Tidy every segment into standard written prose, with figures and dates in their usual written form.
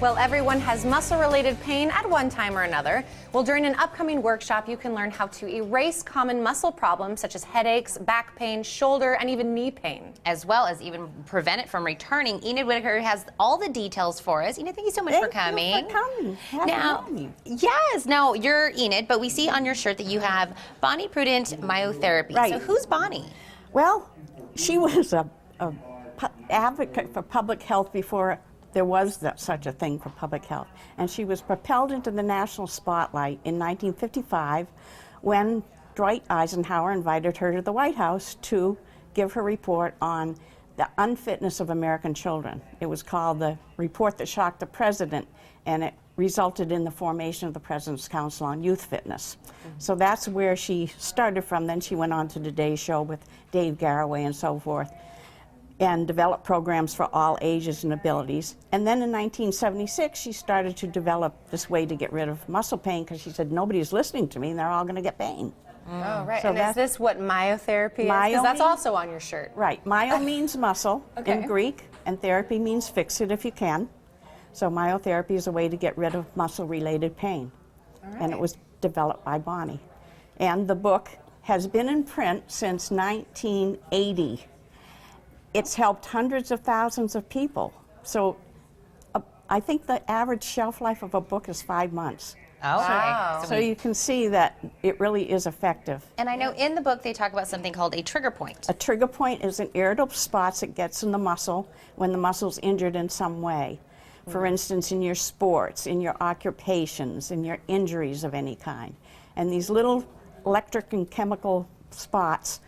Well, everyone has muscle-related pain at one time or another. Well, during an upcoming workshop, you can learn how to erase common muscle problems such as headaches, back pain, shoulder, and even knee pain. As well as even prevent it from returning. Enid Whitaker has all the details for us. Enid, thank you so much for coming. Thank you for coming. Now, yes, now you're Enid, but we see on your shirt that you have Bonnie Pruden Myotherapy. Right. So who's Bonnie? Well, she was a advocate for public health before there was such a thing for public health. And she was propelled into the national spotlight in 1955 when Dwight Eisenhower invited her to the White House to give her report on the unfitness of American children. It was called the Report That Shocked the President, and it resulted in the formation of the President's Council on Youth Fitness. So that's where she started from. Then she went on to Today's Show with Dave Garroway and so forth, and developed programs for all ages and abilities. And then in 1976, she started to develop this way to get rid of muscle pain, because she said, nobody's listening to me and they're all going to get pain. Oh, right. So and is this what myotherapy is? Because that's also on your shirt. Right. Myo means muscle in Greek, and therapy means fix it if you can. So myotherapy is a way to get rid of muscle-related pain. And it was developed by Bonnie. And the book has been in print since 1980. It's helped hundreds of thousands of people. So I think the average shelf life of a book is 5 months. Oh, wow. So you can see that it really is effective. And I know in the book they talk about something called a trigger point. A trigger point is an irritable spot that gets in the muscle when the muscle's injured in some way. For instance, in your sports, in your occupations, in your injuries of any kind. And these little electric and chemical spots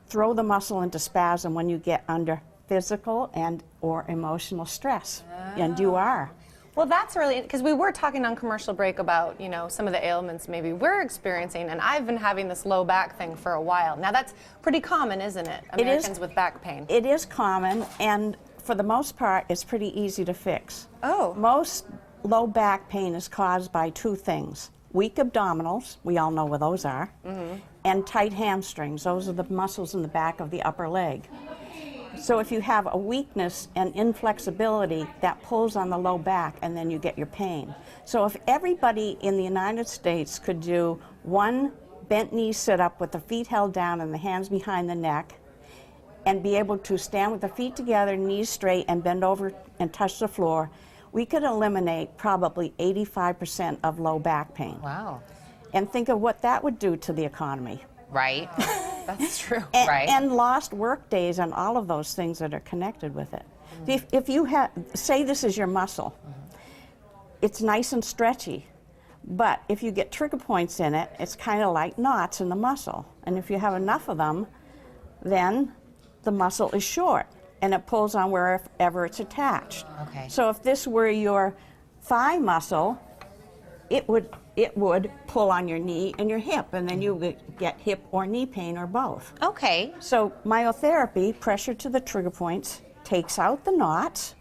throw the muscle into spasm when you get under physical and or emotional stress. And you are. Well, that's really, because we were talking on commercial break about, you know, some of the ailments maybe we're experiencing, and I've been having this low back thing for a while. Now that's pretty common, isn't it? Americans with back pain. It is common, and for the most part, it's pretty easy to fix. Oh. Most low back pain is caused by two things. Weak abdominals, we all know where those are, and tight hamstrings. Those are the muscles in the back of the upper leg. So if you have a weakness and inflexibility, that pulls on the low back, and then you get your pain. So if everybody in the United States could do one bent knee sit-up with the feet held down and the hands behind the neck, and be able to stand with the feet together, knees straight, and bend over and touch the floor, we could eliminate probably 85% of low back pain. Wow. And think of what that would do to the economy. Right. That's true. And, Right. and lost work days and all of those things that are connected with it. If you have, say this is your muscle, it's nice and stretchy, but if you get trigger points in it, it's kind of like knots in the muscle. And if you have enough of them, then the muscle is short, and it pulls on wherever it's attached. Okay. So if this were your thigh muscle, it would pull on your knee and your hip, and then you would get hip or knee pain or both. Okay. So myotherapy, pressure to the trigger points, takes out the knots,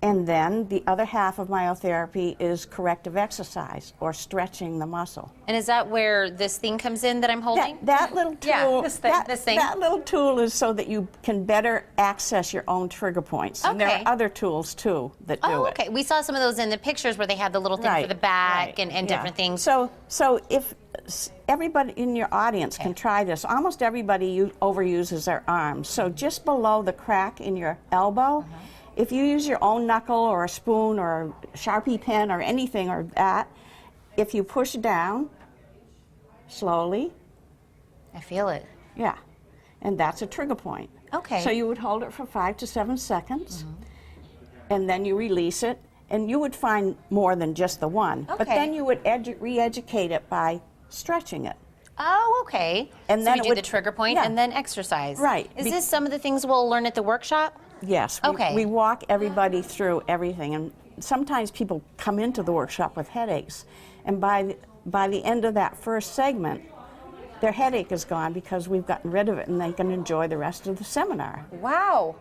and then the other half of myotherapy is corrective exercise or stretching the muscle. And is that where this thing comes in that I'm holding? That little tool, Yeah, this thing. That little tool is so that you can better access your own trigger points. And there Okay. are other tools too that do Oh, it. okay. We saw some of those in the pictures where they had the little thing for the back and yeah. different things. So if everybody in your audience can try this, almost everybody overuses their arms. So just below the crack in your elbow, if you use your own knuckle or a spoon or a Sharpie pen or anything or that, if you push down slowly, I feel it. yeah, and that's a trigger point. Okay. So you would hold it for 5 to 7 seconds, and then you release it, and you would find more than just the one. But Okay. then you would re-educate it by stretching it. Oh, okay. And so then we it do would- the trigger point yeah. and then exercise. Right. Is this some of the things we'll learn at the workshop? Yes. Okay. We walk everybody through everything, and sometimes people come into the workshop with headaches, and by the end of that first segment, their headache is gone because we've gotten rid of it, and they can enjoy the rest of the seminar. Wow.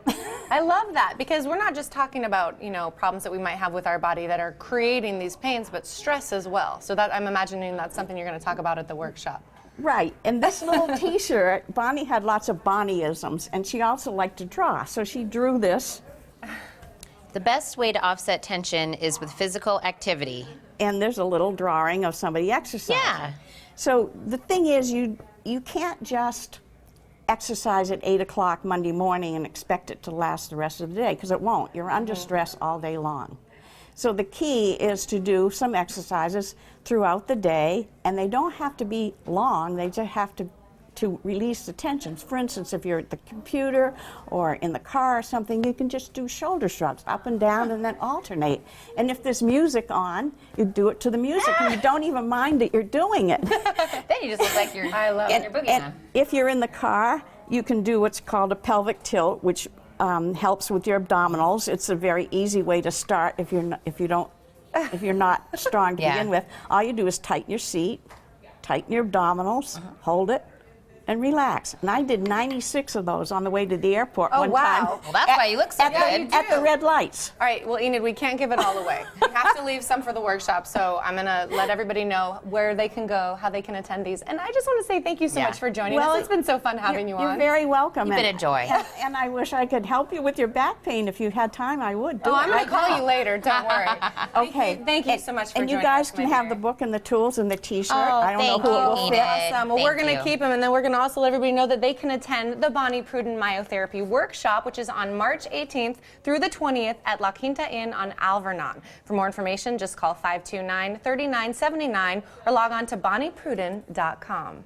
I love that, because we're not just talking about, you know, problems that we might have with our body that are creating these pains, but stress as well. So that I'm imagining that's something you're going to talk about at the workshop. Right, and this little t-shirt, Bonnie had lots of Bonnieisms, and she also liked to draw, so she drew this The best way to offset tension is with physical activity. And there's a little drawing of somebody exercising. Yeah. So the thing is, you can't just exercise at 8 o'clock Monday morning and expect it to last the rest of the day, because it won't. You're under stress all day long. So the key is to do some exercises throughout the day, and they don't have to be long. They just have to release the tensions. For instance, if you're at the computer or in the car or something, you can just do shoulder shrugs up and down and then alternate. And if there's music on, you do it to the music, and you don't even mind that you're doing it. Then you just look like you're getting your boogie on. If you're in the car, you can do what's called a pelvic tilt, which helps with your abdominals. It's a very easy way to start if you're not strong to begin with. All you do is tighten your seat, tighten your abdominals, hold it, and relax. And I did 96 of those on the way to the airport one time. Well, that's why you look so good. At the red lights. All right, well, Enid, we can't give it all away. We have to leave some for the workshop, so I'm going to let everybody know where they can go, how they can attend these. And I just want to say thank you so much for joining us. It's been so fun having you on. You're very welcome. You've been a joy. And I wish I could help you with your back pain. If you had time, I would. I'm going to call you later. Don't worry. Okay. Thank you so much for joining us. And you guys can have the book and the tools and the T-shirt. Oh, I don't know who it will fit. Awesome. Well, we're going to keep them, and then we're going to also let everybody know that they can attend the Bonnie Pruden Myotherapy Workshop, which is on March 18th through the 20th at La Quinta Inn on Alvernon. For more information, just call 529-3979 or log on to bonniepruden.com.